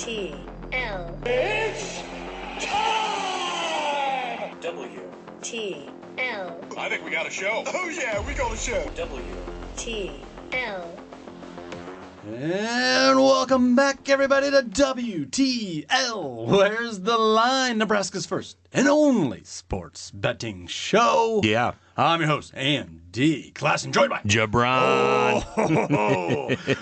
WTL. It's time! WTL. I think we got a show. Oh yeah, we got a show. WTL. And welcome back, everybody, to WTL. Where's the line? Nebraska's first and only sports betting show. Yeah. I'm your host, Andy Class, and joined by Jabron.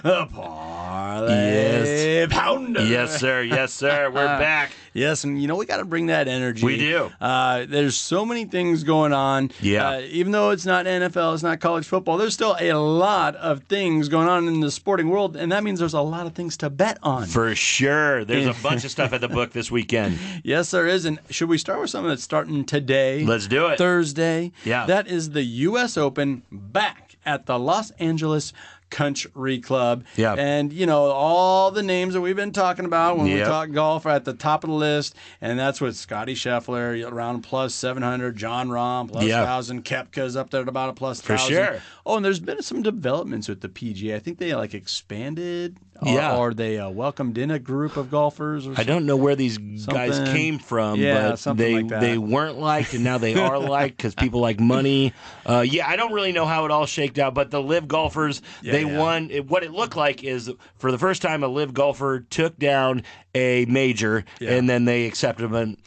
the Parlay Pounder. Yes, sir. Yes, sir. We're back. Yes, and we got to bring that energy. We do. There's so many things going on. Yeah. Even though it's not NFL, it's not college football, there's still a lot of things going on in the sporting world, and that means there's a lot of things to bet on. For sure. There's a bunch of stuff at the book this weekend. Yes, there is. And should we start with something that's starting today? Let's do it. Thursday. Yeah. That is the U.S. Open back at the Los Angeles Country Club. Yeah. And, all the names that we've been talking about when we talk golf are at the top of the list. And that's with Scotty Scheffler around plus 700, John Rahm plus 1,000, Koepka's up there at about a plus 1,000. For sure. Oh, and there's been some developments with the PGA. I think they expanded. Yeah. Or they welcomed in a group of golfers. Or I don't know where these guys came from, but they weren't liked, and now they are liked because people like money. I don't really know how it all shaked out, but the live golfers, they won. What it looked like is, for the first time, a live golfer took down a major, and then they accepted him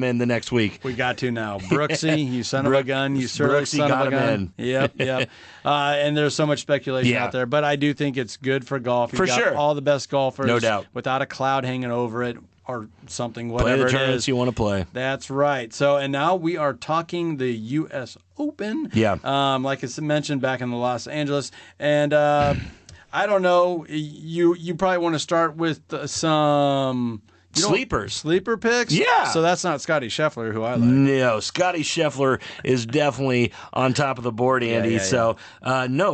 in the next week. We got to now. Brooksy, you son of a gun. You surly son of a gun. Yep. And there's so much speculation out there, but I do think it's good for golf. You've got all the best golfers. No doubt. Without a cloud hanging over it or something, whatever play the it tournaments is. you want to play. That's right. So, and now we are talking the U.S. Open. Yeah. Like I mentioned, back in Los Angeles. And I don't know, you probably want to start with some... Sleeper picks? Yeah. So that's not Scotty Scheffler, who I like. No, Scotty Scheffler is definitely on top of the board, Andy. A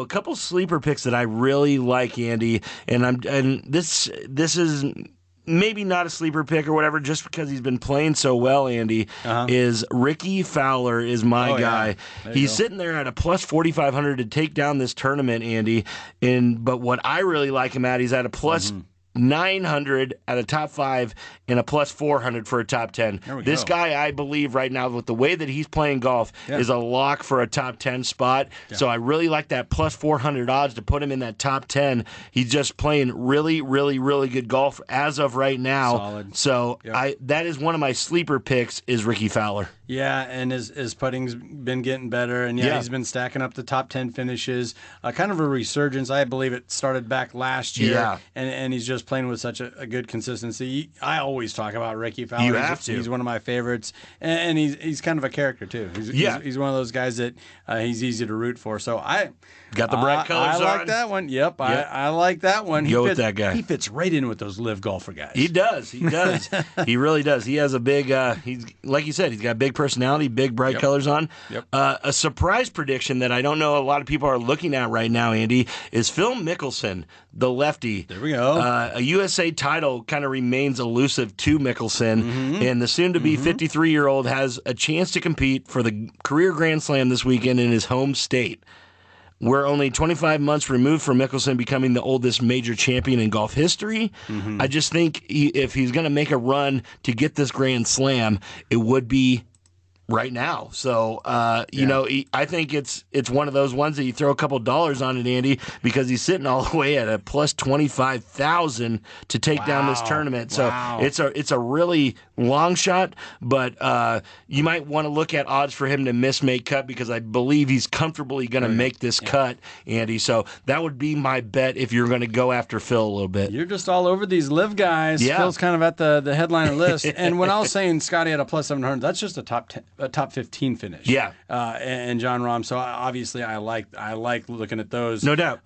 couple sleeper picks that I really like, Andy, and this is maybe not a sleeper pick or whatever, just because he's been playing so well, Andy, is Ricky Fowler is my guy. He's sitting there at a plus 4,500 to take down this tournament, Andy. But what I really like him at, he's at a plus 900 at a top 5 and a plus 400 for a top 10. This guy, I believe right now, with the way that he's playing golf, is a lock for a top 10 spot. Yeah. So I really like that plus 400 odds to put him in that top 10. He's just playing really, really, really good golf as of right now. Solid. So that is one of my sleeper picks is Ricky Fowler. Yeah, and his putting's been getting better, and he's been stacking up the top 10 finishes. Kind of a resurgence. I believe it started back last year, and he's just playing with such a good consistency. I always talk about Ricky Fowler. You have to. He's one of my favorites, and he's kind of a character too. He's one of those guys that he's easy to root for. So I got the bright colors on. I like that one. Yep. I like that one. Go with that guy. He fits right in with those live golfer guys. He does. He really does. He has a big. He's like you said. He's got big personality, big bright colors on. Yep. A surprise prediction that I don't know a lot of people are looking at right now, Andy, is Phil Mickelson, the lefty. There we go. A USA title kind of remains elusive to Mickelson, and the soon-to-be 53-year-old has a chance to compete for the career Grand Slam this weekend in his home state. We're only 25 months removed from Mickelson becoming the oldest major champion in golf history. I just think if he's going to make a run to get this Grand Slam, it would be right now. So, I think it's one of those ones that you throw a couple dollars on it, Andy, because he's sitting all the way at a plus 25,000 to take down this tournament. So it's a really long shot, but you might want to look at odds for him to make cut, because I believe he's comfortably going to make this cut, Andy. So that would be my bet if you're going to go after Phil a little bit. You're just all over these live guys. Yeah. Phil's kind of at the headliner list. And when I was saying Scotty at a plus 700, that's just a top 15 finish. Yeah. And John Rahm. So obviously I like looking at those. No doubt.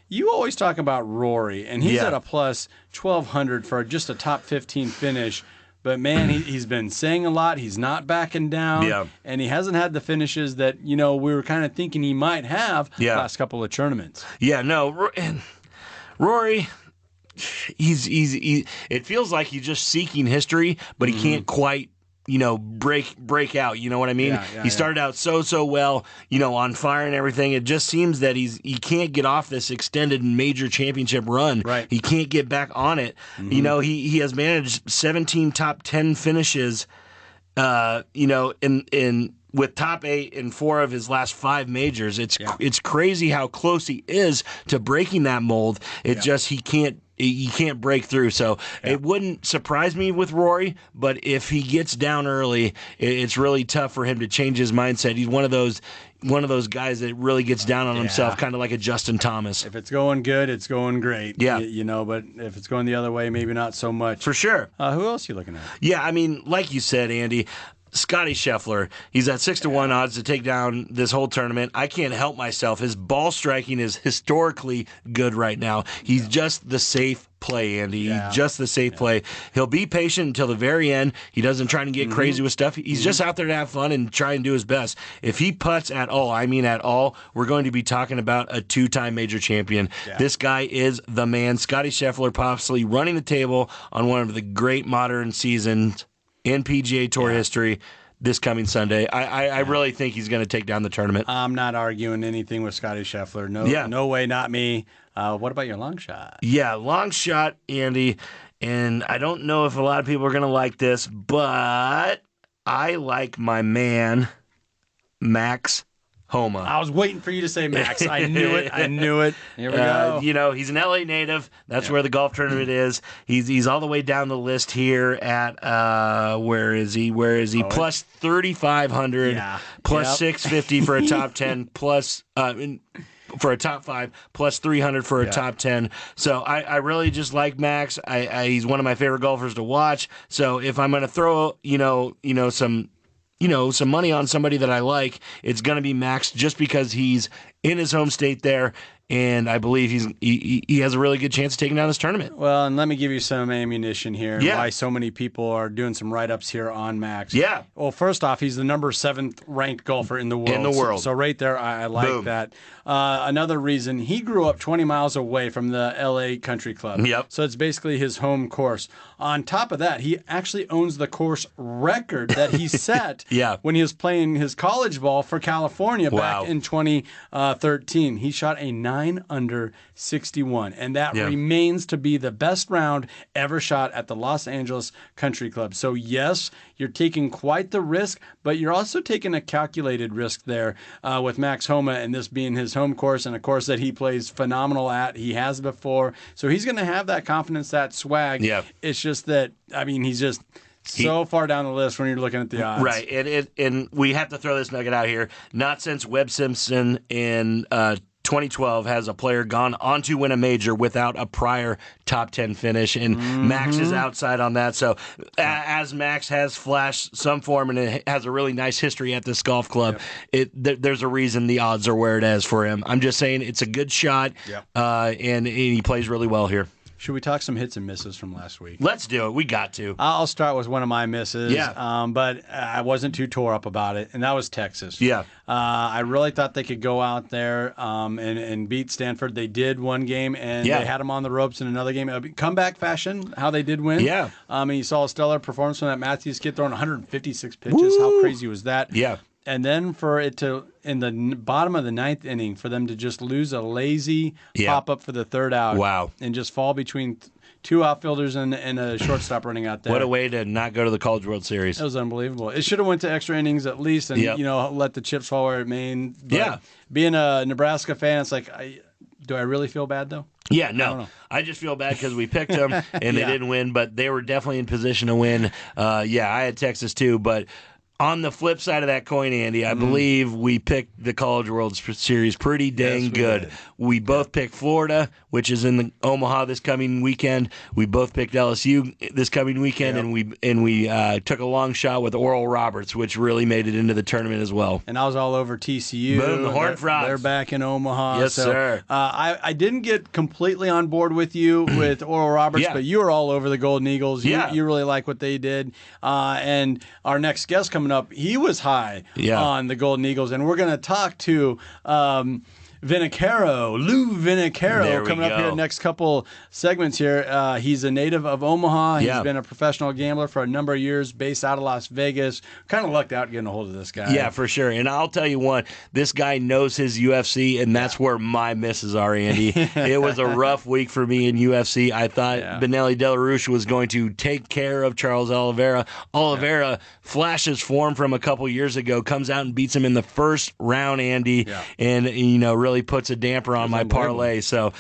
You always talk about Rory, and he's at a plus 1,200 for just a top 15 finish. But, man, he's been saying a lot. He's not backing down. And he hasn't had the finishes that, we were kind of thinking he might have the last couple of tournaments. Yeah, no. Rory, it feels like he's just seeking history, but he can't quite break out. You know what I mean? He started out so well, on fire and everything. It just seems that he can't get off this extended major championship run. Right. He can't get back on it. Mm-hmm. He has managed 17 top 10 finishes, in with top 8 in 4 of his last 5 majors. It's crazy how close he is to breaking that mold. Just he can't break through. So it wouldn't surprise me with Rory, but if he gets down early, it's really tough for him to change his mindset. He's one of those guys that really gets down on himself, kind of like a Justin Thomas. If it's going good, it's going great. Yeah. But if it's going the other way, maybe not so much. For sure. Who else are you looking at? Yeah, I mean, like you said, Andy, Scotty Scheffler, he's at 6-1 odds to take down this whole tournament. I can't help myself. His ball striking is historically good right now. He's just the safe play, Andy. Just the safe play. He'll be patient until the very end. He doesn't try to get crazy with stuff. He's just out there to have fun and try and do his best. If he putts at all, we're going to be talking about a 2-time major champion. This guy is the man. Scotty Scheffler possibly running the table on one of the great modern seasons in PGA Tour history this coming Sunday. I really think he's going to take down the tournament. I'm not arguing anything with Scotty Scheffler. No way, not me. What about your long shot? Yeah, long shot, Andy. And I don't know if a lot of people are going to like this, but I like my man, Max Homa. I was waiting for you to say Max. I knew it. Here we go. He's an LA native. That's where the golf tournament is. He's all the way down the list here at where is he? Plus 3,500, plus 650 for a top 10, plus for a top 5, plus 300 for a top 10. So I really just like Max. He's one of my favorite golfers to watch. So if I'm going to throw some money on somebody that I like, it's going to be Max, just because he's in his home state there, and I believe he has a really good chance of taking down this tournament. Well, and let me give you some ammunition here, and why so many people are doing some write-ups here on Max. Yeah. Well, first off, he's the number 7th ranked golfer in the world. So right there, I like that. Another reason, he grew up 20 miles away from the LA Country Club. Yep. So it's basically his home course. On top of that, he actually owns the course record that he set when he was playing his college ball for California back in 2013. He shot a 9 under 61, and that remains to be the best round ever shot at the Los Angeles Country Club. So yes, you're taking quite the risk, but you're also taking a calculated risk there with Max Homa, and this being his home course, and a course that he plays phenomenal at. He has before, so he's going to have that confidence, that swag. It's just that, I mean, he's just so far down the list when you're looking at the odds. Right, and we have to throw this nugget out here. Not since Webb Simpson in 2012 has a player gone on to win a major without a prior top 10 finish, and Max is outside on that. So as Max has flashed some form and it has a really nice history at this golf club, there's a reason the odds are where it is for him. I'm just saying it's a good shot, and he plays really well here. Should we talk some hits and misses from last week? Let's do it. We got to. I'll start with one of my misses. But I wasn't too tore up about it, and that was Texas. I really thought they could go out there and beat Stanford. They did one game, and they had them on the ropes in another game. Comeback fashion, how they did win. And you saw a stellar performance from that Matthews kid throwing 156 pitches. Woo! How crazy was that? And then for it to, in the bottom of the 9th inning, for them to just lose a lazy pop-up for the 3rd out. And just fall between two outfielders and a shortstop running out there. What a way to not go to the College World Series. It was unbelievable. It should have went to extra innings at least and, let the chips fall where it may. But being a Nebraska fan, it's like, do I really feel bad, though? Yeah, no. I just feel bad because we picked them and they didn't win, but they were definitely in position to win. I had Texas too, but on the flip side of that coin, Andy, I believe we picked the College World Series pretty dang good. We both picked Florida, which is in Omaha this coming weekend. We both picked LSU this coming weekend, and we took a long shot with Oral Roberts, which really made it into the tournament as well. And I was all over TCU. Boom, the Horned Frogs. They're back in Omaha. Yes, sir. I didn't get completely on board with you with Oral Roberts, but you were all over the Golden Eagles. You really like what they did. And our next guest coming up, he was high on the Golden Eagles, and we're going to talk to Finocchiaro, Lou Finocchiaro, coming up here next couple segments here. He's a native of Omaha. He's been a professional gambler for a number of years, based out of Las Vegas. Kind of lucked out getting a hold of this guy. Yeah, for sure. And I'll tell you what, this guy knows his UFC, and that's where my misses are, Andy. It was a rough week for me in UFC. I thought Benelli Del Rouge was going to take care of Charles Oliveira. Oliveira flashes form from a couple years ago, comes out and beats him in the first round, Andy, and really puts a damper on my parlay. So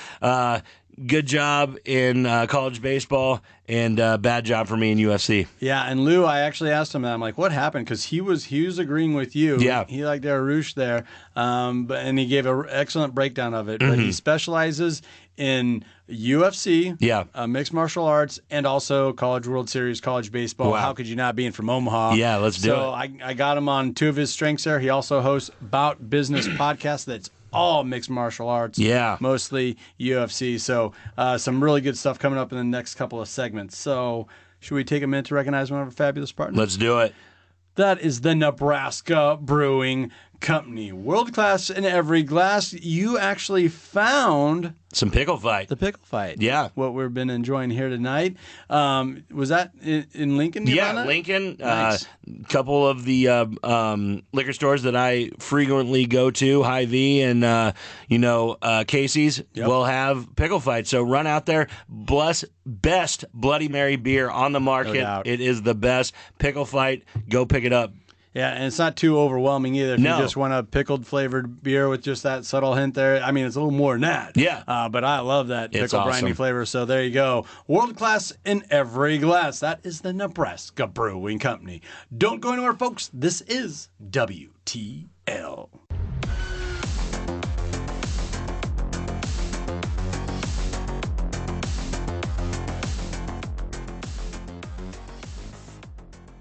good job in college baseball, and bad job for me in UFC. Yeah, and Lou, I actually asked him that. I'm like, what happened? Because he was agreeing with you. Yeah. He liked Del Rouge there, and he gave an excellent breakdown of it. But he specializes in UFC, mixed martial arts, and also College World Series, college baseball. Wow. How could you not, being from Omaha? Yeah, let's do it. So I got him on two of his strengths there. He also hosts Bout Business Podcast that's all mixed martial arts, mostly UFC. So some really good stuff coming up in the next couple of segments. So should we take a minute to recognize one of our fabulous partners? Let's do it. That is the Nebraska Brewing Company. World class in every glass. You actually found some Pickle Fight. The Pickle Fight. Yeah. What we've been enjoying here tonight. Was that in Lincoln? Yeah, Lincoln. Nice. Couple of the liquor stores that I frequently go to, Hy-Vee and Casey's, will have Pickle Fight. So run out there. Best Bloody Mary beer on the market. No doubt. It is the best. Pickle Fight. Go pick it up. Yeah, and it's not too overwhelming either. If you just want a pickled flavored beer with just that subtle hint there, I mean, it's a little more than that. Yeah. But I love that pickle briny flavor. So there you go. World class in every glass. That is the Nebraska Brewing Company. Don't go anywhere, folks. This is WTL.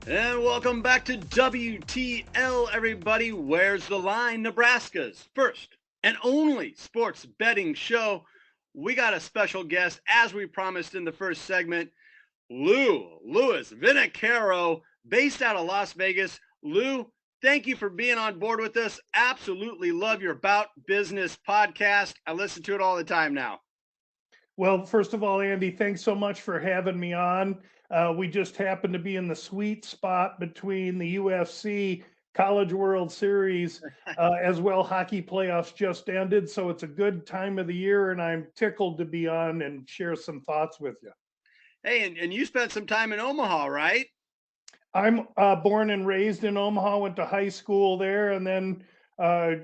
And welcome back to WTL, everybody. Where's the Line? Nebraska's first and only sports betting show. We got a special guest, as we promised in the first segment, Lou Finocchiaro, based out of Las Vegas. Lou, thank you for being on board with us. Absolutely love your Bout Business podcast. I listen to it all the time now. Well, first of all, Andy, thanks so much for having me on. We just happen to be in the sweet spot between the UFC, College World Series, as well hockey playoffs just ended. So it's a good time of the year, and I'm tickled to be on and share some thoughts with you. Hey, and you spent some time in Omaha, right? I'm born and raised in Omaha, went to high school there, and then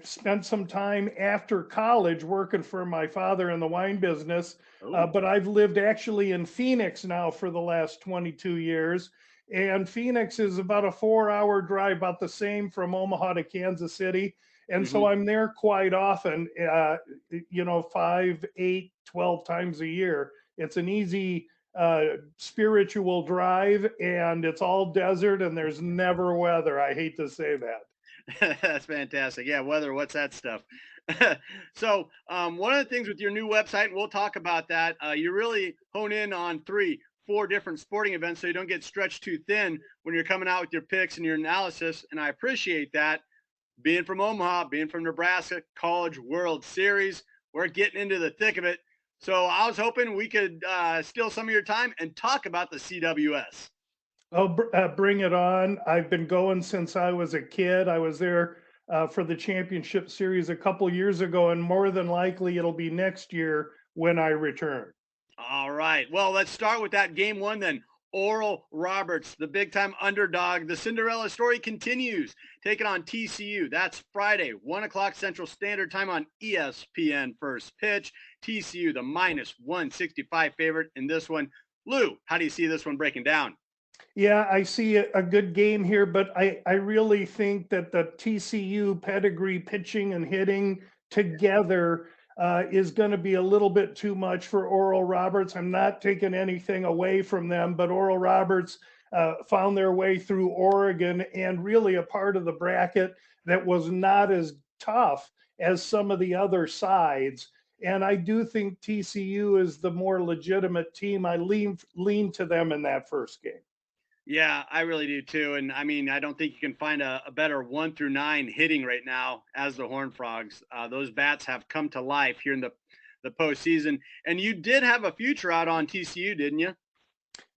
spent some time after college working for my father in the wine business. But I've lived actually in Phoenix now for the last 22 years. And Phoenix is about a 4-hour drive, about the same from Omaha to Kansas City. And so I'm there quite often, 5, 8, 12 times a year. It's an easy spiritual drive, and it's all desert, and there's never weather. I hate to say that. That's fantastic. Yeah, weather, what's that stuff? So one of the things with your new website, and we'll talk about that, you really hone in on 3-4 different sporting events so you don't get stretched too thin when you're coming out with your picks and your analysis, and I appreciate that. Being from Omaha, being from Nebraska, College World Series, we're getting into the thick of it. So I was hoping we could steal some of your time and talk about the CWS. Oh, bring it on. I've been going since I was a kid. I was there for the championship series a couple years ago, and more than likely it'll be next year when I return. All right. Well, let's start with that game one then. Oral Roberts, the big-time underdog. The Cinderella story continues. Taking on TCU. That's Friday, 1 o'clock Central Standard Time on ESPN First Pitch. TCU, the -165 favorite in this one. Lou, how do you see this one breaking down? Yeah, I see a good game here, but I really think that the TCU pedigree pitching and hitting together is going to be a little bit too much for Oral Roberts. I'm not taking anything away from them, but Oral Roberts found their way through Oregon and really a part of the bracket that was not as tough as some of the other sides. And I do think TCU is the more legitimate team. I lean to them in that first game. Yeah, I really do too. And I mean, I don't think you can find a better 1 through 9 hitting right now as the Horned Frogs. Those bats have come to life here in the postseason. And you did have a future out on TCU, didn't you?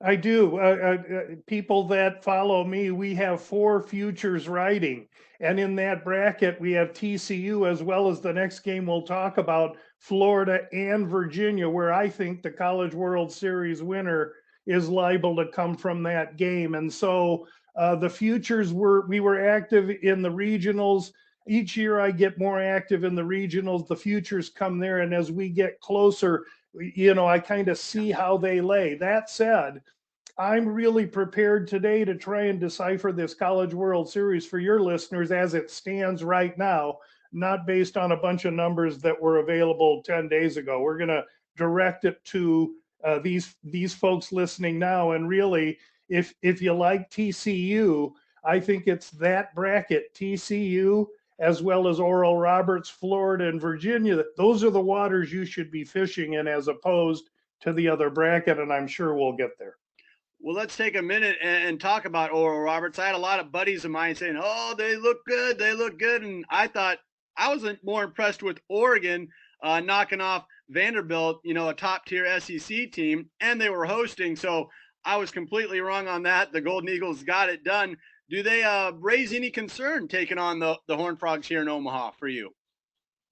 I do. People that follow me, we have 4 futures writing. And in that bracket, we have TCU as well as the next game we'll talk about, Florida and Virginia, where I think the College World Series winner is liable to come from that game. And so the futures we were active in the regionals. Each year I get more active in the regionals. The futures come there. And as we get closer, I kind of see how they lay. That said, I'm really prepared today to try and decipher this College World Series for your listeners as it stands right now, not based on a bunch of numbers that were available 10 days ago. We're going to direct it to these folks listening now. And really, if you like TCU, I think it's that bracket, TCU, as well as Oral Roberts, Florida, and Virginia. Those are the waters you should be fishing in as opposed to the other bracket, and I'm sure we'll get there. Well, let's take a minute and talk about Oral Roberts. I had a lot of buddies of mine saying, oh, they look good. They look good. And I thought I was more impressed with Oregon knocking off Vanderbilt, a top-tier SEC team, and they were hosting. So I was completely wrong on that. The Golden Eagles got it done. Do they raise any concern taking on the Horned Frogs here in Omaha for you?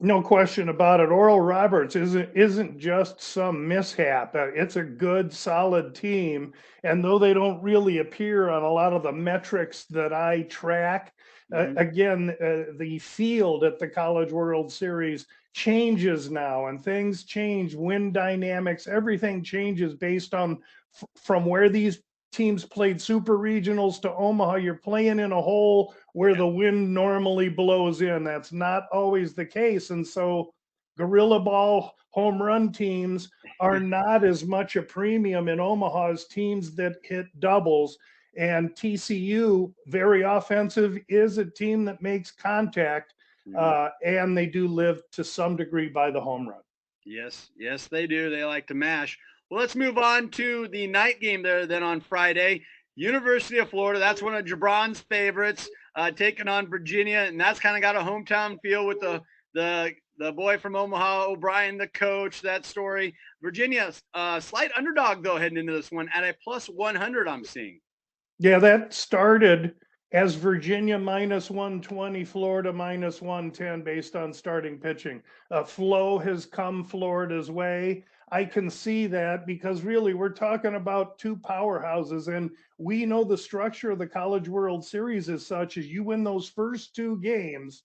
No question about it. Oral Roberts isn't just some mishap. It's a good, solid team. And though they don't really appear on a lot of the metrics that I track, again, the field at the College World Series changes now, and things change, wind dynamics, everything changes based on from where these teams played super regionals to Omaha. You're playing in a hole where the wind normally blows in. That's not always the case. And so gorilla ball home run teams are not as much a premium in Omaha as teams that hit doubles. And TCU, very offensive, is a team that makes contact, and they do live to some degree by the home run. Yes, they do. They like to mash. Well, let's move on to the night game there then on Friday. University of Florida, that's one of Jabron's favorites, taking on Virginia, and that's kind of got a hometown feel with the boy from Omaha, O'Brien, the coach, that story. Virginia, slight underdog, though, heading into this one at a plus 100 I'm seeing. Yeah, that started as Virginia minus 120, Florida minus 110 based on starting pitching. Flow has come Florida's way. I can see that because really we're talking about 2 powerhouses, and we know the structure of the College World Series is such as you win those first 2 games,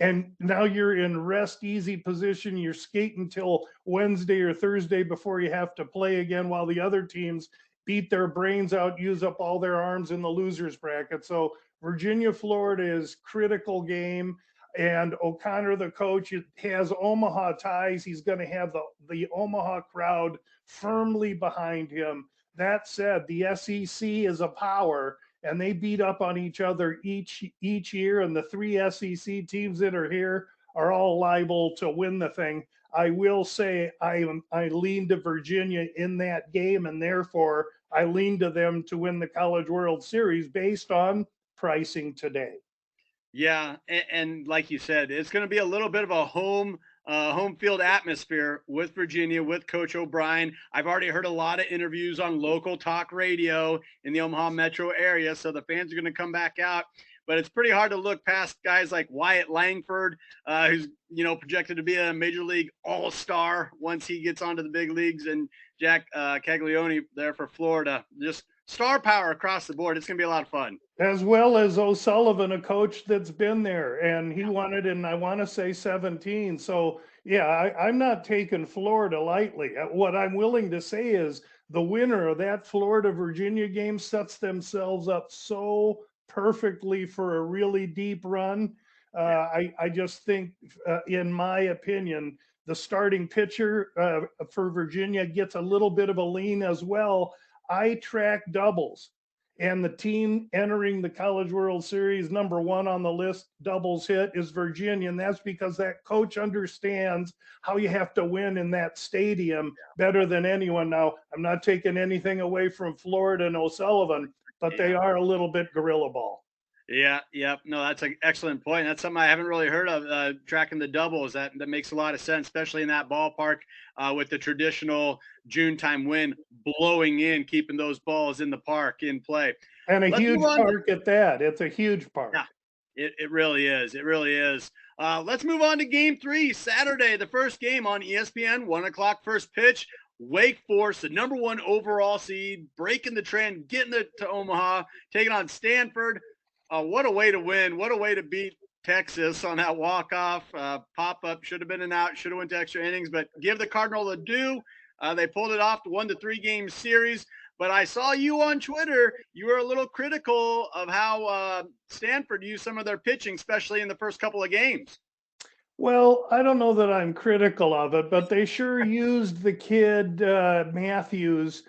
and now you're in rest easy position. You're skating till Wednesday or Thursday before you have to play again, while the other teams beat their brains out, use up all their arms in the losers bracket. So Virginia, Florida is critical game. And O'Connor, the coach, has Omaha ties. He's going to have the Omaha crowd firmly behind him. That said, the SEC is a power, and they beat up on each other each year. And the 3 SEC teams that are here are all liable to win the thing. I will say I lean to Virginia in that game, and therefore I lean to them to win the College World Series based on pricing today. Yeah, and like you said, it's going to be a little bit of a home field atmosphere with Virginia, with Coach O'Brien. I've already heard a lot of interviews on local talk radio in the Omaha metro area, so the fans are going to come back out. But it's pretty hard to look past guys like Wyatt Langford, who's projected to be a major league all-star once he gets onto the big leagues, and Jack Caglione there for Florida. Just star power across the board. It's going to be a lot of fun. As well as O'Sullivan, a coach that's been there, and he won it in, I want to say, 17. So, yeah, I'm not taking Florida lightly. What I'm willing to say is the winner of that Florida-Virginia game sets themselves up so perfectly for a really deep run. I just think, in my opinion, the starting pitcher for Virginia gets a little bit of a lean as well. I track doubles, and the team entering the College World Series, number 1 on the list, doubles hit, is Virginia. And that's because that coach understands how you have to win in that stadium better than anyone. Now, I'm not taking anything away from Florida and O'Sullivan, but they are a little bit gorilla ball. Yeah, no, that's an excellent point. That's something I haven't really heard of, tracking the doubles. That makes a lot of sense, especially in that ballpark with the traditional June time wind blowing in, keeping those balls in the park in play. And a huge park at that. It's a huge park. Yeah, it really is. It really is. Let's move on to Game 3, Saturday, the first game on ESPN, 1 o'clock first pitch. Wake Forest, the number 1 overall seed, breaking the trend, getting it to Omaha, taking on Stanford. What a way to win. What a way to beat Texas on that walk-off. Pop-up should have been an out, should have went to extra innings, but give the Cardinal a due. They pulled it off to 1-3 game series. But I saw you on Twitter. You were a little critical of how Stanford used some of their pitching, especially in the first couple of games. Well, I don't know that I'm critical of it, but they sure used the kid Matthews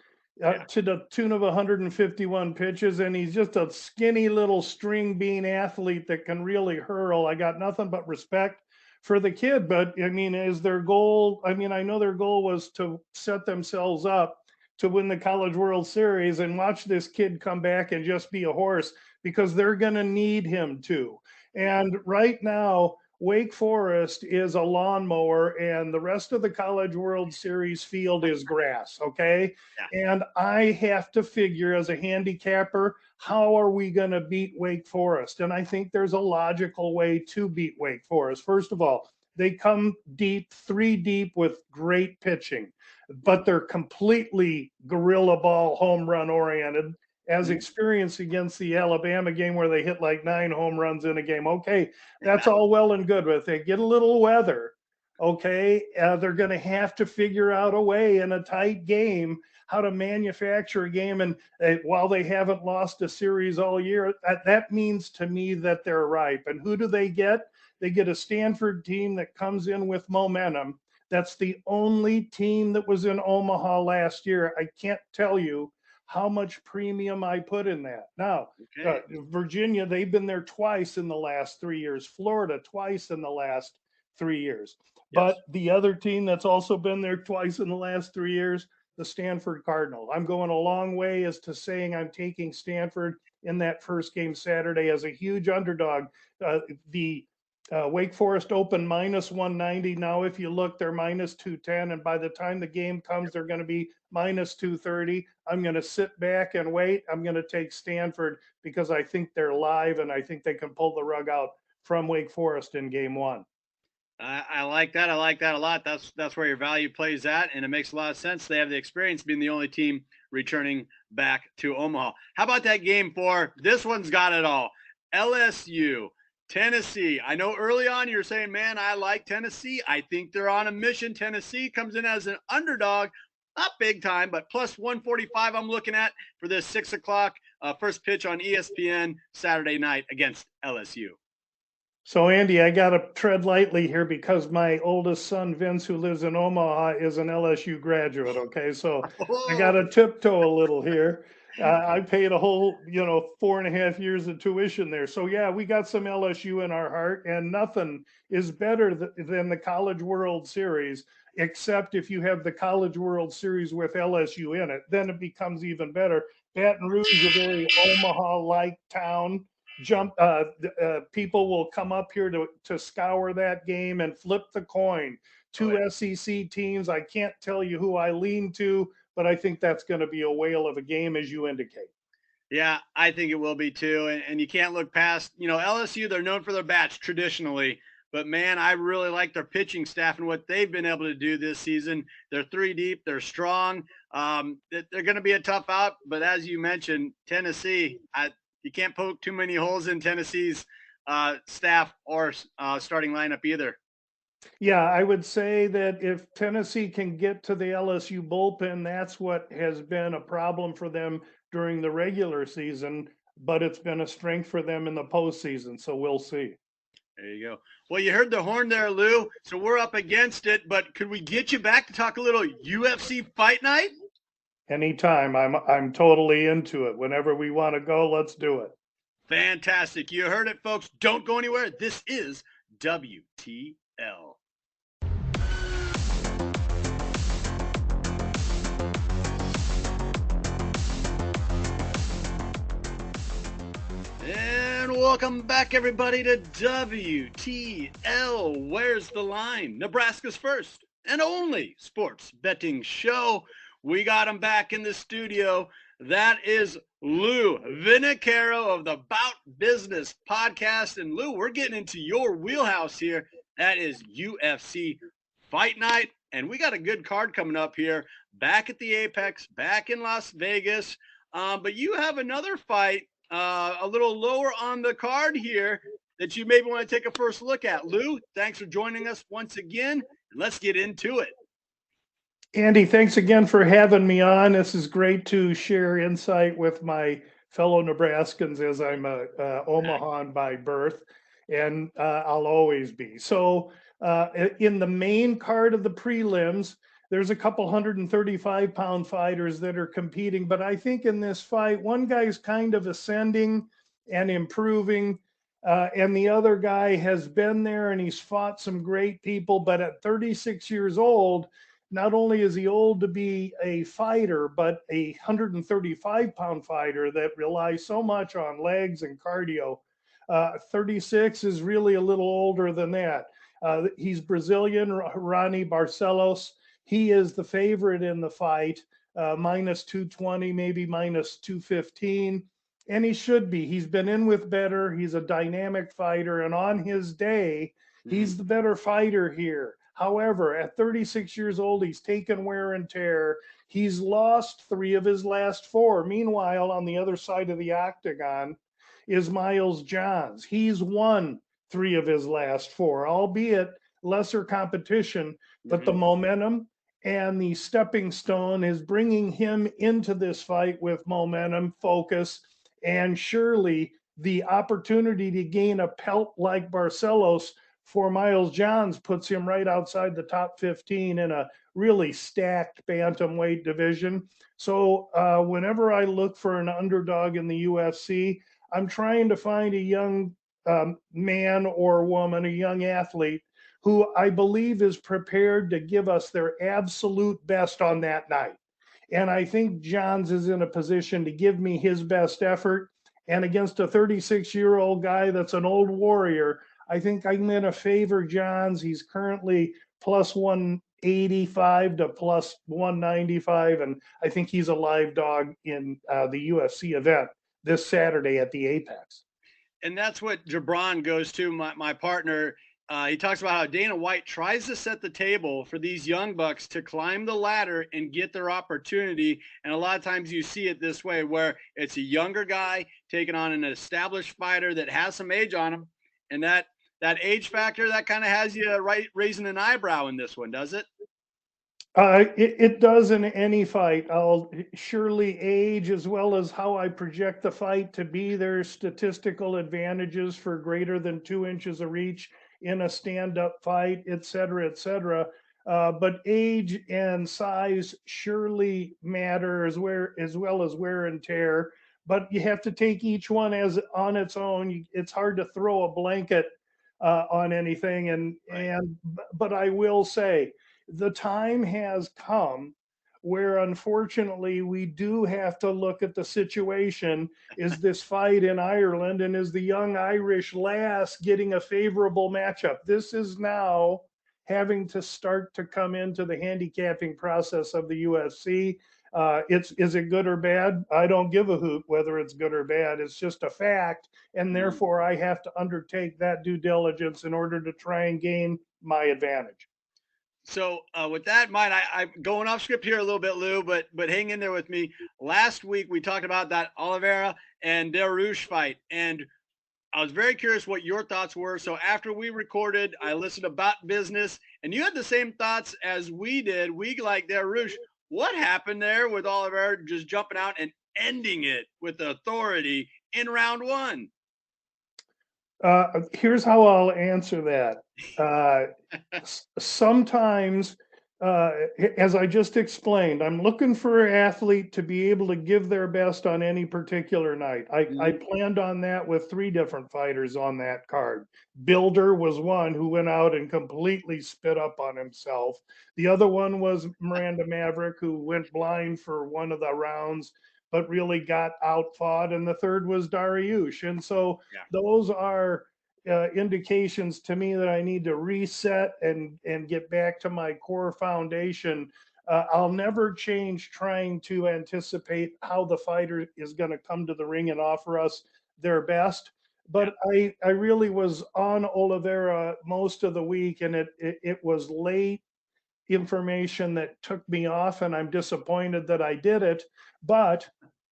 to the tune of 151 pitches, and he's just a skinny little string bean athlete that can really hurl. I got nothing but respect for the kid, but I mean, is their goal? I mean, I know their goal was to set themselves up to win the College World Series, and watch this kid come back and just be a horse, because they're going to need him to. And right now, Wake Forest is a lawnmower, and the rest of the College World Series field is grass, okay? Yeah. And I have to figure, as a handicapper, how are we going to beat Wake Forest? And I think there's a logical way to beat Wake Forest. First of all, they come deep, 3 deep, with great pitching, but they're completely gorilla ball home run oriented, as experienced against the Alabama game where they hit like 9 home runs in a game. Okay, that's all well and good, but if they get a little weather, okay, they're going to have to figure out a way in a tight game how to manufacture a game. And while they haven't lost a series all year, that means to me that they're ripe. And who do they get? They get a Stanford team that comes in with momentum. That's the only team that was in Omaha last year. I can't tell you how much premium I put in that. Now, Virginia, they've been there twice in the last 3 years. Florida, twice in the last 3 years. Yes. But the other team that's also been there twice in the last 3 years, the Stanford Cardinal. I'm going a long way as to saying I'm taking Stanford in that first game Saturday as a huge underdog. Wake Forest opened -190. Now, if you look, they're -210. And by the time the game comes, they're going to be -230. I'm going to sit back and wait. I'm going to take Stanford because I think they're live, and I think they can pull the rug out from Wake Forest in game 1. I like that. I like that a lot. That's where your value plays at, and it makes a lot of sense. They have the experience being the only team returning back to Omaha. How about that game 4? This one's got it all. LSU. Tennessee. I know early on you're saying, man, I like Tennessee. I think they're on a mission. Tennessee comes in as an underdog, not big time, but plus 145 I'm looking at for this 6 o'clock first pitch on ESPN Saturday night against LSU. So, Andy, I got to tread lightly here because my oldest son, Vince, who lives in Omaha, is an LSU graduate, okay? So I got to tiptoe a little here. I paid a whole, 4.5 years of tuition there. So, yeah, we got some LSU in our heart, and nothing is better than the College World Series, except if you have the College World Series with LSU in it. Then it becomes even better. Baton Rouge is a very Omaha-like town. People will come up here to scour that game and flip the coin. 2 SEC teams. I can't tell you who I lean to, but I think that's going to be a whale of a game, as you indicate. Yeah, I think it will be too. And you can't look past, LSU, they're known for their bats traditionally. But, man, I really like their pitching staff and what they've been able to do this season. They're 3 deep. They're strong. They're going to be a tough out. But as you mentioned, Tennessee, you can't poke too many holes in Tennessee's staff or starting lineup either. Yeah, I would say that if Tennessee can get to the LSU bullpen, that's what has been a problem for them during the regular season, but it's been a strength for them in the postseason, so we'll see. There you go. Well, you heard the horn there, Lou, so we're up against it, but could we get you back to talk a little UFC Fight Night? Anytime. I'm totally into it. Whenever we want to go, let's do it. Fantastic. You heard it, folks. Don't go anywhere. This is WTL. welcome back, everybody, to WTL. Where's the Line? Nebraska's first and only sports betting show. We got him back in the studio. That is Lou Finocchiaro of the Bout Business Podcast. And Lou, we're getting into your wheelhouse here. That is UFC Fight Night. And we got a good card coming up here, back at the Apex, back in Las Vegas. But you have another fight a little lower on the card here that you maybe want to take a first look at. Lou, thanks for joining us once again. Let's get into it. Andy, thanks again for having me on. This is great to share insight with my fellow Nebraskans, as I'm a Omahan by birth, and I'll always be. So in the main card of the prelims, there's a couple 135-pound fighters that are competing, but I think in this fight, one guy's kind of ascending and improving, and the other guy has been there and he's fought some great people, but at 36 years old, not only is he old to be a fighter, but a 135-pound fighter that relies so much on legs and cardio. 36 is really a little older than that. He's Brazilian, Rony Barcelos. He is the favorite in the fight, minus 220, maybe minus 215. And he should be. He's been in with better. He's a dynamic fighter. And on his day, he's the better fighter here. However, at 36 years old, he's taken wear and tear. He's lost 3 of his last 4. Meanwhile, on the other side of the octagon is Miles Johns. He's won 3 of his last 4, albeit lesser competition, but the momentum and the stepping stone is bringing him into this fight with momentum, focus, and surely the opportunity to gain a pelt like Barcelos for Miles Johns puts him right outside the top 15 in a really stacked bantamweight division. So whenever I look for an underdog in the UFC, I'm trying to find a young man or woman, a young athlete, who I believe is prepared to give us their absolute best on that night. And I think Johns is in a position to give me his best effort. And against a 36-year-old guy that's an old warrior, I think I'm going to favor Johns. He's currently plus 185 to plus 195, and I think he's a live dog in the UFC event this Saturday at the Apex. And that's what Jabron goes to, my partner. He talks about how Dana White tries to set the table for these young bucks to climb the ladder and get their opportunity. And a lot of times you see it this way, where it's a younger guy taking on an established fighter that has some age on him. And that age factor, that kind of has you raising an eyebrow in this one, does it? It does in any fight. I'll surely age, as well as how I project the fight to be, their statistical advantages for greater than 2 inches of reach in a stand-up fight, et cetera, et cetera. But age and size surely matter as well as wear and tear. But you have to take each one as on its own. It's hard to throw a blanket on anything. But I will say, the time has come where, unfortunately, we do have to look at the situation. Is this fight in Ireland, and is the young Irish lass getting a favorable matchup? This is now having to start to come into the handicapping process of the UFC. Is it good or bad? I don't give a hoot whether it's good or bad. It's just a fact, and therefore I have to undertake that due diligence in order to try and gain my advantage. So with that in mind, I'm going off script here a little bit, Lou, but hang in there with me. Last week we talked about that Oliveira and Dariush fight, and I was very curious what your thoughts were. So after we recorded, I listened to Bout Business, and you had the same thoughts as we did. We like Dariush. What happened there with Oliveira just jumping out and ending it with authority in round 1? Here's how I'll answer that. Sometimes, as I just explained, I'm looking for an athlete to be able to give their best on any particular night. I planned on that with 3 different fighters on that card. Builder was one who went out and completely spit up on himself. The other one was Miranda Maverick, who went blind for one of the rounds, but really got outfought. And the third was Dariush. And so those are indications to me that I need to reset and get back to my core foundation. I'll never change trying to anticipate how the fighter is going to come to the ring and offer us their best. But I really was on Oliveira most of the week, and it was late information that took me off, and I'm disappointed that I did it. But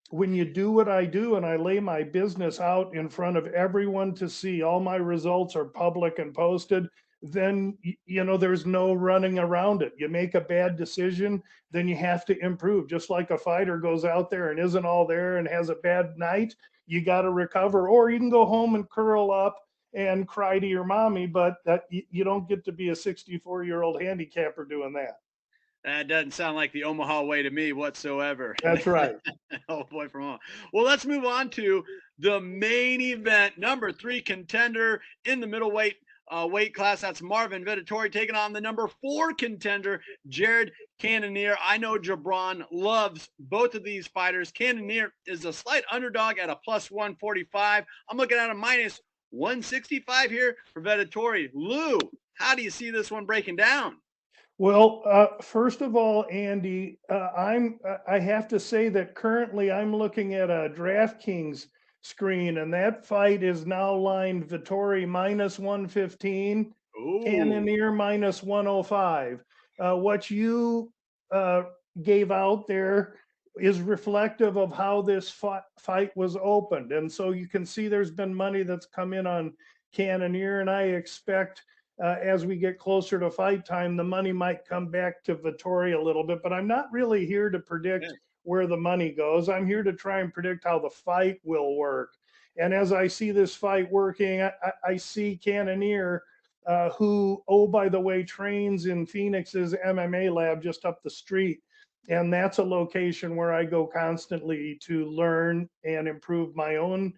when you do what I do and I lay my business out in front of everyone to see, all my results are public and posted, then, there's no running around it. You make a bad decision, then you have to improve. Just like a fighter goes out there and isn't all there and has a bad night, you got to recover, or you can go home and curl up and cry to your mommy, but you don't get to be a 64-year-old handicapper doing that. That doesn't sound like the Omaha way to me whatsoever. That's right. Oh, boy, from Omaha. Well, let's move on to the main event. Number 3 contender in the middleweight weight class. That's Marvin Vettori taking on the number 4 contender, Jared Cannonier. I know Jabron loves both of these fighters. Cannonier is a slight underdog at a plus 145. I'm looking at a minus 165 here for Vettori. Lou, how do you see this one breaking down? Well, first of all, Andy, I have to say that currently I'm looking at a DraftKings screen, and that fight is now lined Vettori minus 115, Cannonier minus 105. What you gave out there is reflective of how this fight was opened. And so you can see there's been money that's come in on Cannonier, and I expect as we get closer to fight time, the money might come back to Vettori a little bit, but I'm not really here to predict where the money goes. I'm here to try and predict how the fight will work. And as I see this fight working, I see Cannonier, who, oh, by the way, trains in Phoenix's MMA lab just up the street. And that's a location where I go constantly to learn and improve my own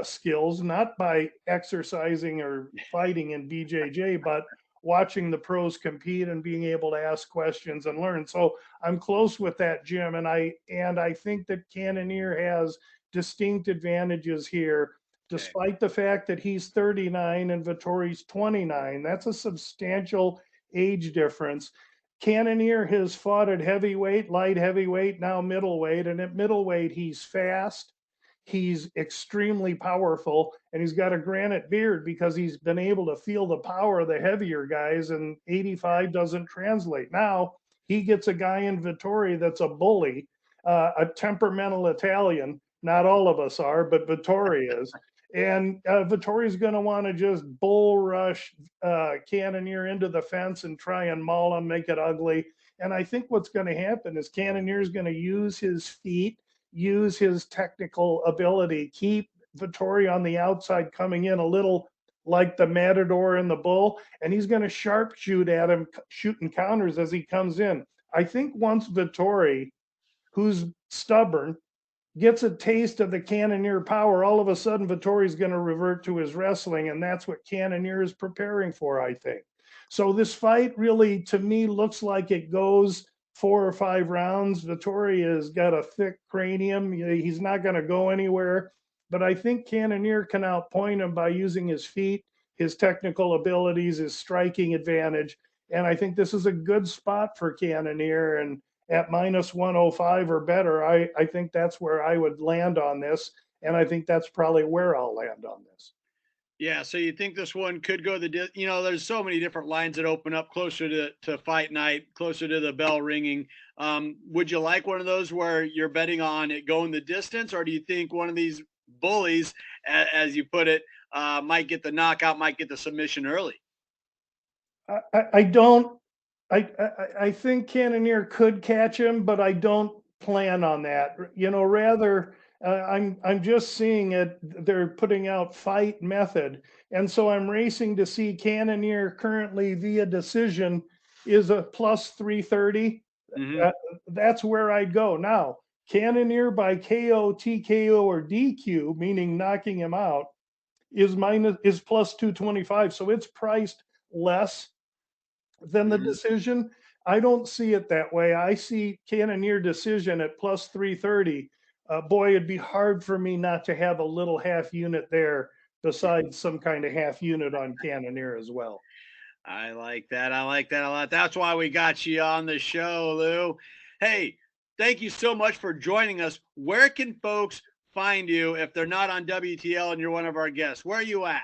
skills, not by exercising or fighting in BJJ, but watching the pros compete and being able to ask questions and learn. So I'm close with that gym, and I think that Cannonier has distinct advantages here, despite the fact that he's 39 and Vettori's 29. That's a substantial age difference. Cannonier has fought at heavyweight, light heavyweight, now middleweight, and at middleweight he's fast. He's extremely powerful, and he's got a granite beard because he's been able to feel the power of the heavier guys, and 85 doesn't translate. Now he gets a guy in Vettori that's a bully, a temperamental Italian. Not all of us are, but Vettori is. And Vettori's going to want to just bull rush Cannonier into the fence and try and maul him, make it ugly. And I think what's going to happen is Cannonier is going to use his feet, use his technical ability, keep Vettori on the outside coming in a little like the Matador and the Bull, and he's going to sharpshoot at him, shooting counters as he comes in. I think once Vettori, who's stubborn, gets a taste of the Cannonier power, all of a sudden Vettori's going to revert to his wrestling, and that's what Cannonier is preparing for, I think. So this fight really, to me, looks like it goes 4 or 5 rounds. Vettori has got a thick cranium. He's not going to go anywhere. But I think Cannonier can outpoint him by using his feet, his technical abilities, his striking advantage. And I think this is a good spot for Cannonier. And at minus 105 or better, I think that's where I would land on this. And I think that's probably where I'll land on this. Yeah, so you think this one could go there's so many different lines that open up closer to fight night, closer to the bell ringing. Would you like one of those where you're betting on it going the distance, or do you think one of these bullies, as you put it, might get the knockout, might get the submission early? I think Cannonier could catch him, but I don't plan on that. Rather, I'm just seeing it. They're putting out Fight Method, and so I'm racing to see Cannonier currently via decision is a plus 330. Mm-hmm. That's where I'd go. Now, Cannonier by KO, TKO, or DQ, meaning knocking him out, is plus 225. So it's priced less than the decision. I don't see it that way. I see Cannonier decision at plus 330. boy, it'd be hard for me not to have a little half unit there besides some kind of half unit on Cannoneer as well. I like that. I like that a lot. That's why we got you on the show, Lou. Hey, thank you so much for joining us. Where can folks find you if they're not on WTL and you're one of our guests? Where are you at?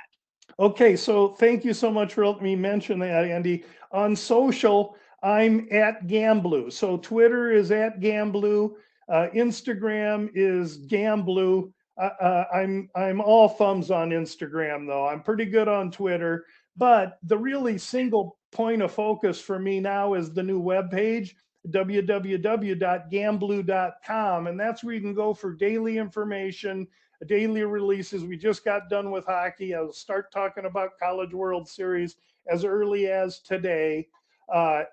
Okay, so thank you so much for letting me mention that, Andy. On social, I'm at GambLou. So Twitter is at GambLou. Instagram is GambLou. I'm all thumbs on Instagram, though. I'm pretty good on Twitter. But the really single point of focus for me now is the new webpage, www.gamblou.com. And that's where you can go for daily information, daily releases. We just got done with hockey. I'll start talking about College World Series as early as today.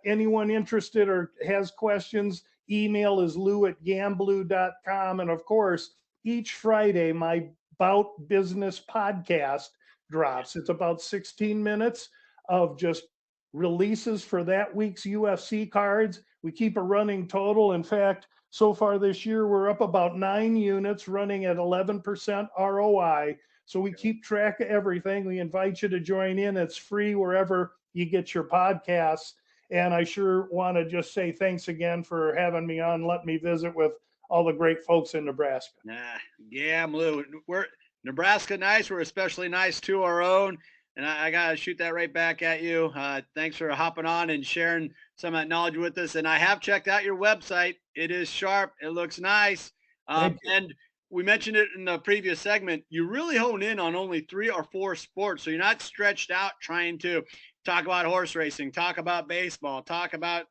Anyone interested or has questions, email is lou@gamblou.com. And of course, each Friday, my Bout Business Podcast drops. It's about 16 minutes of just releases for that week's UFC cards. We keep a running total. In fact, so far this year, we're up about 9 units, running at 11% ROI. So we keep track of everything. We invite you to join in. It's free wherever you get your podcasts. And I sure want to just say thanks again for having me on. Let me visit with all the great folks in Nebraska. GambLou. We're Nebraska nice. We're especially nice to our own. And I got to shoot that right back at you. Thanks for hopping on and sharing some of that knowledge with us. And I have checked out your website. It is sharp. It looks nice. And we mentioned it in the previous segment. You really hone in on only 3 or 4 sports. So you're not stretched out trying to talk about horse racing, talk about baseball, talk about,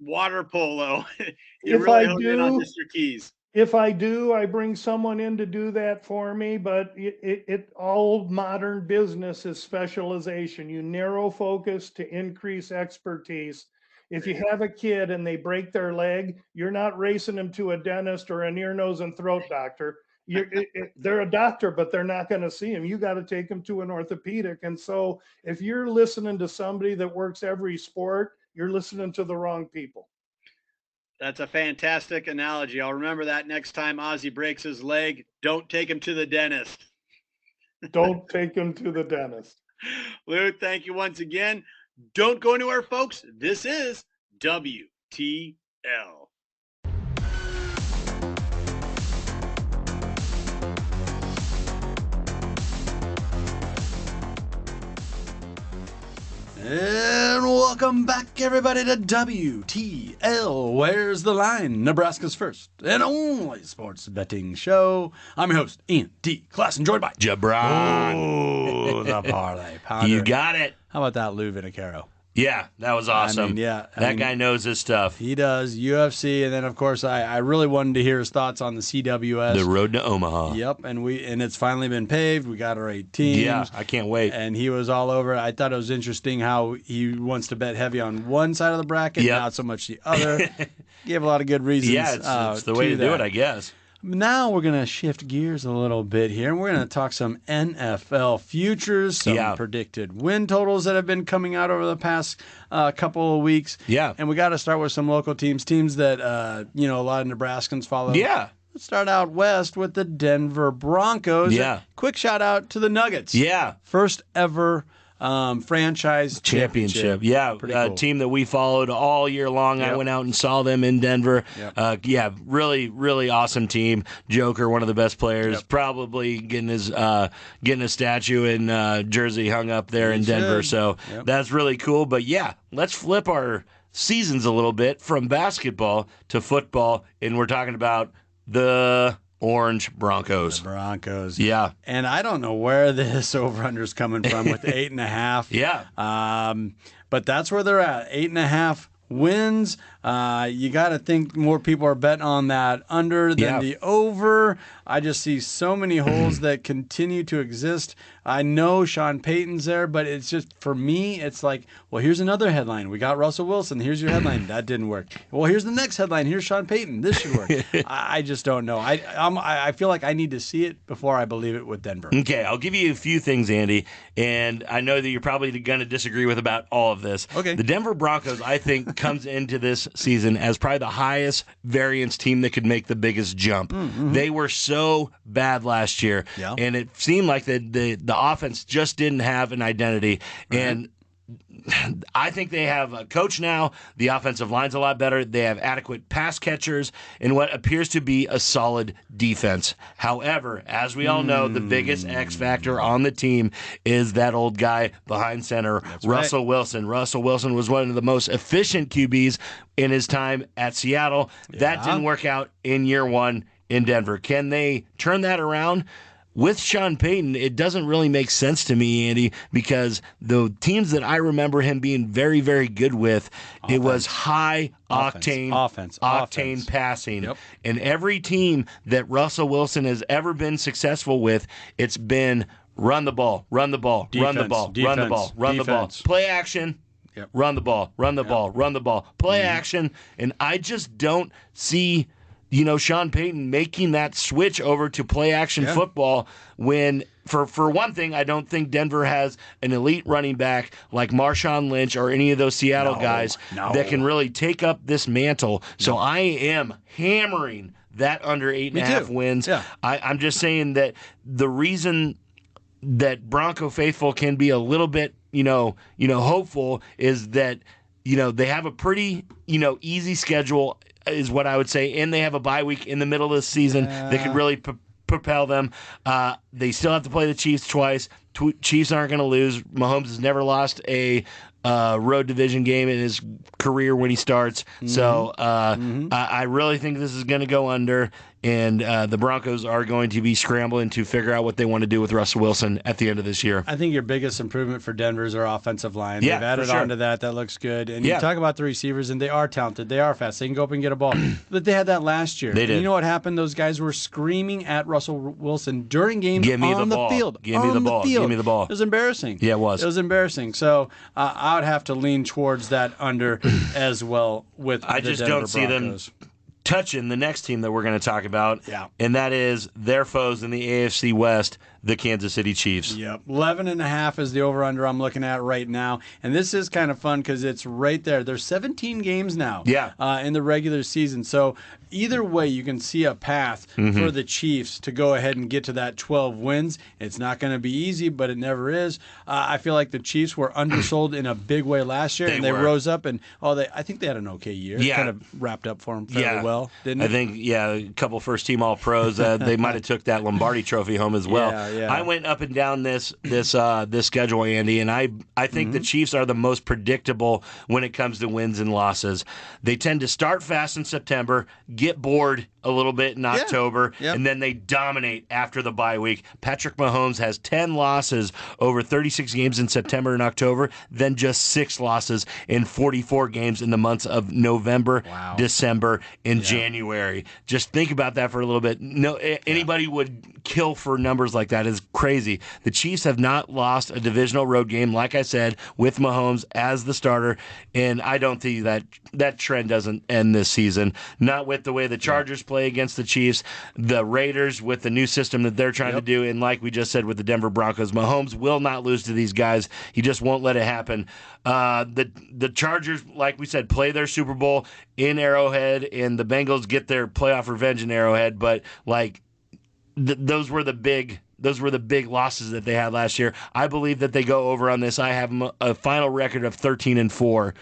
water polo. You really hone in on just your keys. If I do, I bring someone in to do that for me, but it all modern business is specialization. You narrow focus to increase expertise. If you have a kid and they break their leg, you're not racing them to a dentist or an ear, nose, and throat doctor. They're a doctor, but they're not going to see him. You got to take them to an orthopedic. And so if you're listening to somebody that works every sport, you're listening to the wrong people. That's a fantastic analogy. I'll remember that next time Ozzy breaks his leg. Don't take him to the dentist. Don't take him to the dentist. Lou, thank you once again. Don't go anywhere, folks. This is WTL. And welcome back, everybody, to WTL. Where's the Line? Nebraska's first and only sports betting show. I'm your host, Ian D. Klassen, joined by Jabron. Oh, the parlay pounder. You got it. How about that, Lou Finocchiaro? Yeah, that was awesome. That guy knows his stuff. He does. UFC, and then of course I really wanted to hear his thoughts on the CWS. The road to Omaha. Yep, and it's finally been paved. We got our 8 teams. Yeah, I can't wait. And he was all over. I thought it was interesting how he wants to bet heavy on one side of the bracket, not so much the other. Gave a lot of good reasons. Yeah, it's the way to do it, I guess. Now we're going to shift gears a little bit here, and we're going to talk some NFL futures, some predicted win totals that have been coming out over the past couple of weeks. Yeah. And we got to start with some local teams that, a lot of Nebraskans follow. Yeah. Let's start out west with the Denver Broncos. Yeah. Quick shout out to the Nuggets. Yeah. First ever franchise championship. Yeah, cool. Team that we followed all year long. Yep. I went out and saw them in Denver. Yep. Really, really awesome team. Joker, one of the best players, probably getting a statue in Jersey hung up there in Denver. So that's really cool. But let's flip our seasons a little bit from basketball to football, and we're talking about the Orange Broncos. The Broncos. Yeah. And I don't know where this over-under is coming from with 8.5. Yeah. But that's where they're at. 8.5 wins. You got to think more people are betting on that under than the over. I just see so many holes that continue to exist. I know Sean Payton's there, but it's just, for me, it's like, well, here's another headline. We got Russell Wilson. Here's your headline. That didn't work. Well, here's the next headline. Here's Sean Payton. This should work. I just don't know. I feel like I need to see it before I believe it with Denver. Okay, I'll give you a few things, Andy, and I know that you're probably going to disagree with about all of this. Okay. The Denver Broncos, I think, comes into this season as probably the highest variance team that could make the biggest jump. They were so bad last year, and it seemed like the offense just didn't have an identity. And I think they have a coach now. The offensive line's a lot better. They have adequate pass catchers and what appears to be a solid defense. However, as we all know, the biggest X factor on the team is that old guy behind center, Russell Wilson. Russell Wilson was one of the most efficient QBs in his time at Seattle. That didn't work out in year one in Denver. Can they turn that around? With Sean Payton, it doesn't really make sense to me, Andy, because the teams that I remember him being very, very good with, it was high octane passing. Yep. And every team that Russell Wilson has ever been successful with, it's been run the ball, run the ball, run the ball, run the ball, run the ball, play action. Yep. Run the ball, run the ball, run the ball, play action. And I just don't see Sean Payton making that switch over to play-action football when, for one thing, I don't think Denver has an elite running back like Marshawn Lynch or any of those Seattle guys that can really take up this mantle. So I am hammering that under 8.5 wins. Yeah. I'm just saying that the reason that Bronco faithful can be a little bit, hopeful is that, they have a pretty, easy schedule is what I would say, and they have a bye week in the middle of the season that could really propel them. They still have to play the Chiefs twice. Chiefs aren't going to lose. Mahomes has never lost a road division game in his career when he starts. So I really think this is going to go under, and the Broncos are going to be scrambling to figure out what they want to do with Russell Wilson at the end of this year. I think your biggest improvement for Denver is their offensive line. They've added on to that. That looks good. And you talk about the receivers, and they are talented. They are fast. They can go up and get a ball. But they had that last year. They did. And you know what happened? Those guys were screaming at Russell Wilson during games on the field. Give me the ball. Give me the ball. It was embarrassing. Yeah, it was. It was embarrassing. So I would have to lean towards that under as well with the Denver Broncos. I just don't see them touching the next team that we're going to talk about, and that is their foes in the AFC West, the Kansas City Chiefs. Yep, 11.5 is the over-under I'm looking at right now, and this is kind of fun because it's right there. There's 17 games now in the regular season, so either way you can see a path for the Chiefs to go ahead and get to that 12 wins. It's not going to be easy, but it never is. I feel like the Chiefs were undersold in a big way last year, and they rose up, and I think they had an okay year. Yeah. It kind of wrapped up for them fairly well, didn't it? I think, a couple first-team All-Pros. They might have took that Lombardi Trophy home as well. Yeah. I went up and down this schedule, Andy, and I think the Chiefs are the most predictable when it comes to wins and losses. They tend to start fast in September, get bored a little bit in October, and then they dominate after the bye week. Patrick Mahomes has 10 losses over 36 games in September and October, then just 6 losses in 44 games in the months of November, December, and January. Just think about that for a little bit. No, anybody would kill for numbers like that. Is crazy. The Chiefs have not lost a divisional road game, like I said, with Mahomes as the starter, and I don't think that trend doesn't end this season. Not with the way the Chargers play against the Chiefs, the Raiders with the new system that they're trying to do, and like we just said with the Denver Broncos, Mahomes will not lose to these guys. He just won't let it happen. The Chargers, like we said, play their Super Bowl in Arrowhead, and the Bengals get their playoff revenge in Arrowhead, but those were the big losses that they had last year. I believe that they go over on this. I have a final record of 13-4.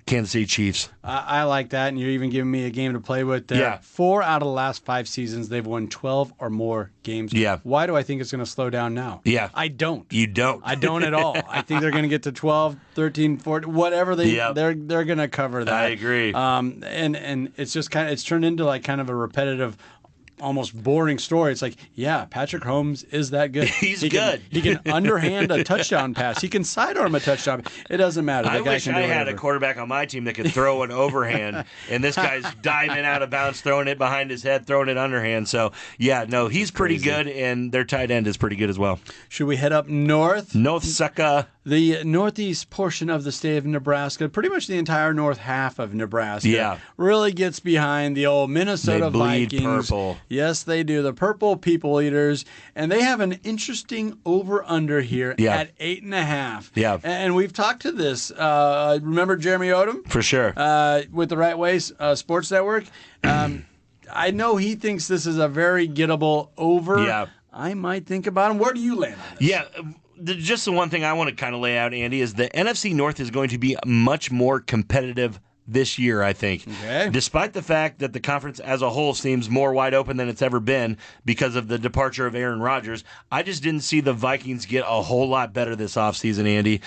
Kansas City Chiefs. I like that, and you're even giving me a game to play with there. Yeah. 4 out of the last 5 seasons, they've won 12 or more games. Yeah. Why do I think it's going to slow down now? Yeah. I don't. You don't. I don't at all. I think they're going to get to 12, 13, 14, whatever they're going to cover that. I agree. And it's just it's turned into like kind of a repetitive, almost boring story. It's like, Patrick Mahomes is that good. He's good. He can underhand a touchdown pass. He can sidearm a touchdown. It doesn't matter. I wish I had a quarterback on my team that could throw an overhand, and this guy's diving out of bounds, throwing it behind his head, throwing it underhand. So, he's pretty good, and their tight end is pretty good as well. Should we head up north? North Sucker. the northeast portion of the state of Nebraska, pretty much the entire north half of Nebraska, really gets behind the old Minnesota Vikings. Purple. Yes, they do. The Purple People Eaters. And they have an interesting over-under here at 8.5. Yeah. And we've talked to this. Remember Jeremy Odom? For sure. With the Right Way Sports Network. I know he thinks this is a very gettable over. Yeah. I might think about him. Where do you land on this? Yeah. Just the one thing I want to kind of lay out, Andy, is the NFC North is going to be much more competitive this year, I think. Okay. Despite the fact that the conference as a whole seems more wide open than it's ever been because of the departure of Aaron Rodgers, I just didn't see the Vikings get a whole lot better this offseason, Andy.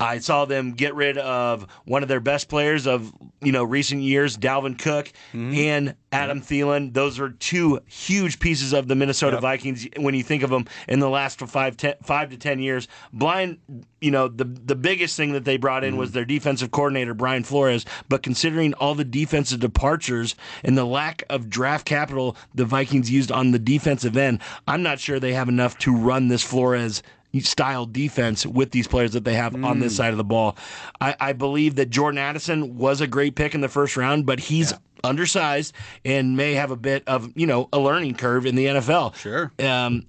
I saw them get rid of one of their best players of recent years, Dalvin Cook and Adam Thielen. Those are two huge pieces of the Minnesota Vikings when you think of them in the last 5 to 10 years. The biggest thing that they brought in was their defensive coordinator, Brian Flores. But considering all the defensive departures and the lack of draft capital the Vikings used on the defensive end, I'm not sure they have enough to run this Flores style defense with these players that they have on this side of the ball. I believe that Jordan Addison was a great pick in the first round, but he's undersized and may have a bit of, a learning curve in the NFL. Sure.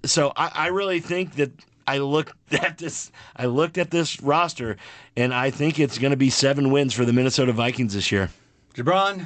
So I really think that I looked at this roster, and I think it's going to be 7 wins for the Minnesota Vikings this year. Jabron,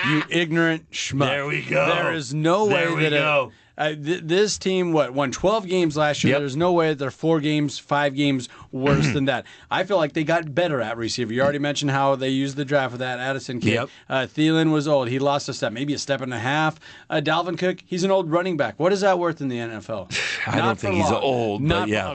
you ignorant schmuck. There we go. There is no way that this team won 12 games last year. There's no way that they're 5 games worse than that. I feel like they got better at receiver. You already mentioned how they used the draft with that Addison kid. Thielen was old. He lost a step, maybe a step and a half. Dalvin Cook, he's an old running back. What is that worth in the NFL? I don't think he's old, but yeah.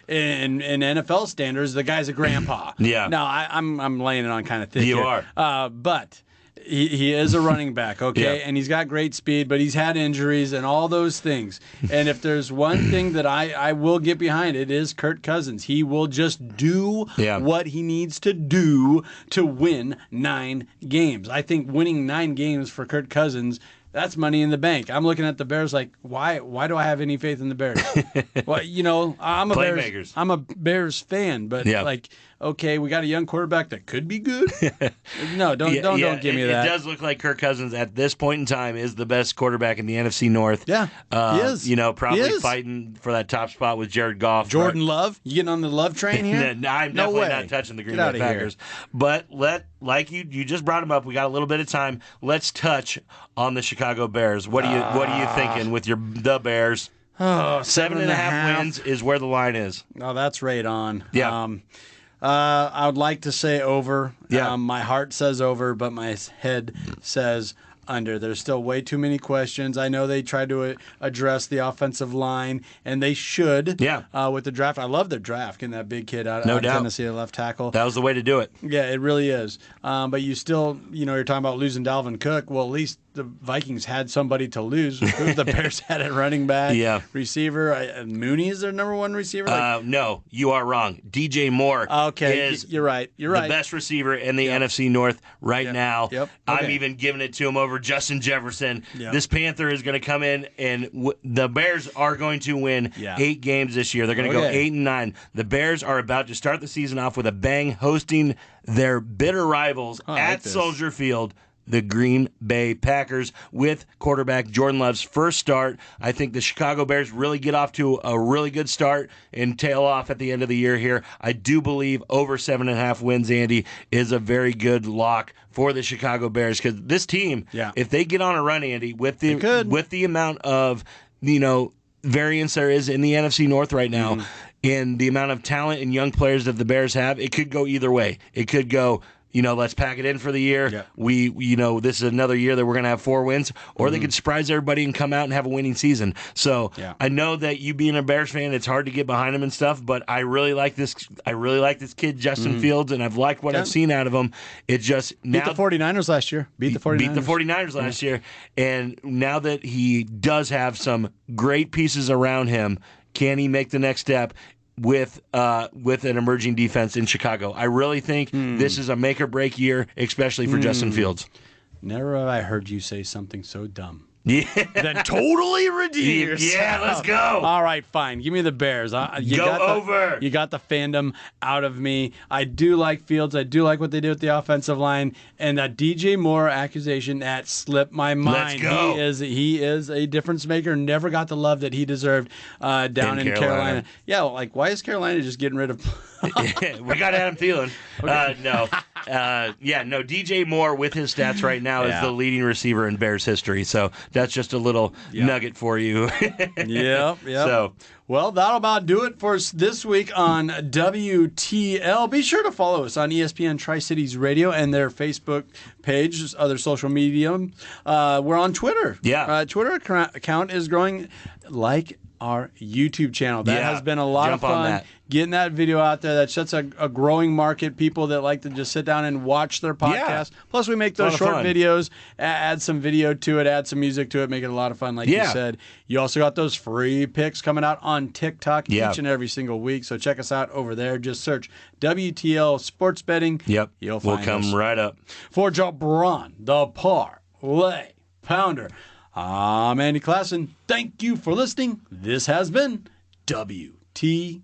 In NFL standards, the guy's a grandpa. Now, I'm laying it on kind of thick You here. are. But he is a running back, okay? And he's got great speed, but he's had injuries and all those things. And if there's one thing that I will get behind, it is Kirk Cousins. He will just do what he needs to do to win 9 games. I think winning 9 games for Kirk Cousins, that's money in the bank. I'm looking at the Bears like, why do I have any faith in the Bears? Well, I'm a Bears fan, but okay, we got a young quarterback that could be good. No, don't give me that. It does look like Kirk Cousins at this point in time is the best quarterback in the NFC North. Yeah, he is. Probably fighting for that top spot with Jared Goff. Jordan Love, you getting on the Love train here? I'm definitely not touching the Green Bay Packers. But like you just brought him up. We got a little bit of time. Let's touch on the Chicago Bears. What are you thinking with the Bears? 7.5 wins is where the line is. Oh, that's right on. Yeah. I would like to say over. Yeah. My heart says over, but my head says under. There's still way too many questions. I know they tried to address the offensive line, and they should. With the draft. I love their draft, getting that big kid out of Tennessee, left tackle. That was the way to do it. Yeah, it really is. But you still, you're talking about losing Dalvin Cook. Well, at least the Vikings had somebody to lose. The Bears had a running back, receiver. Mooney is their number 1 receiver? No, you are wrong. DJ Moore is you're right. the best receiver in the NFC North right now. Yep. I'm even giving it to him over Justin Jefferson. This Panther is going to come in, and the Bears are going to win 8 games this year. They're going to go 8-9. The Bears are about to start the season off with a bang, hosting their bitter rivals at Soldier Field, the Green Bay Packers, with quarterback Jordan Love's first start. I think the Chicago Bears really get off to a really good start and tail off at the end of the year here. I do believe over 7.5 wins, Andy, is a very good lock for the Chicago Bears, because this team, if they get on a run, Andy, with the amount of variance there is in the NFC North right now, and the amount of talent and young players that the Bears have, it could go either way. It could go, let's pack it in for the year. This is another year that we're going to have 4 wins, or they could surprise everybody and come out and have a winning season. So I know that you being a Bears fan, it's hard to get behind him and stuff, but I really like this kid, Justin Fields, and I've liked what I've seen out of him. It just beat the 49ers last year. Beat the 49ers last year. And now that he does have some great pieces around him, can he make the next step with an emerging defense in Chicago? I really think this is a make or break year, especially for Justin Fields. Never have I heard you say something so dumb. then totally redeem yourself. Yeah, let's go. All right, fine. Give me the Bears. You Go over. You got the fandom out of me. I do like Fields. I do like what they did with the offensive line. And that DJ Moore accusation, that slipped my mind. Let's go. He is a difference maker. Never got the love that he deserved down in Carolina. Yeah, like, why is Carolina just getting rid of... We got Adam Thielen. Okay. No. DJ Moore with his stats right now is the leading receiver in Bears history. So that's just a little nugget for you. Yep. So, well, that'll about do it for us this week on WTL. Be sure to follow us on ESPN Tri-Cities Radio and their Facebook page, other social media. We're on Twitter. Yeah. Twitter account is growing like our YouTube channel. That has been a lot of fun. Getting that video out there. That's a growing market. People that like to just sit down and watch their podcast. Yeah. Plus, we make those short videos, add some video to it, add some music to it, make it a lot of fun, like you said. You also got those free picks coming out on TikTok each and every single week. So check us out over there. Just search WTL Sports Betting. Yep. You'll find us. We'll come right up. For Jabron, the Parlay Pounder, I'm Andy Klassen. Thank you for listening. This has been WTL.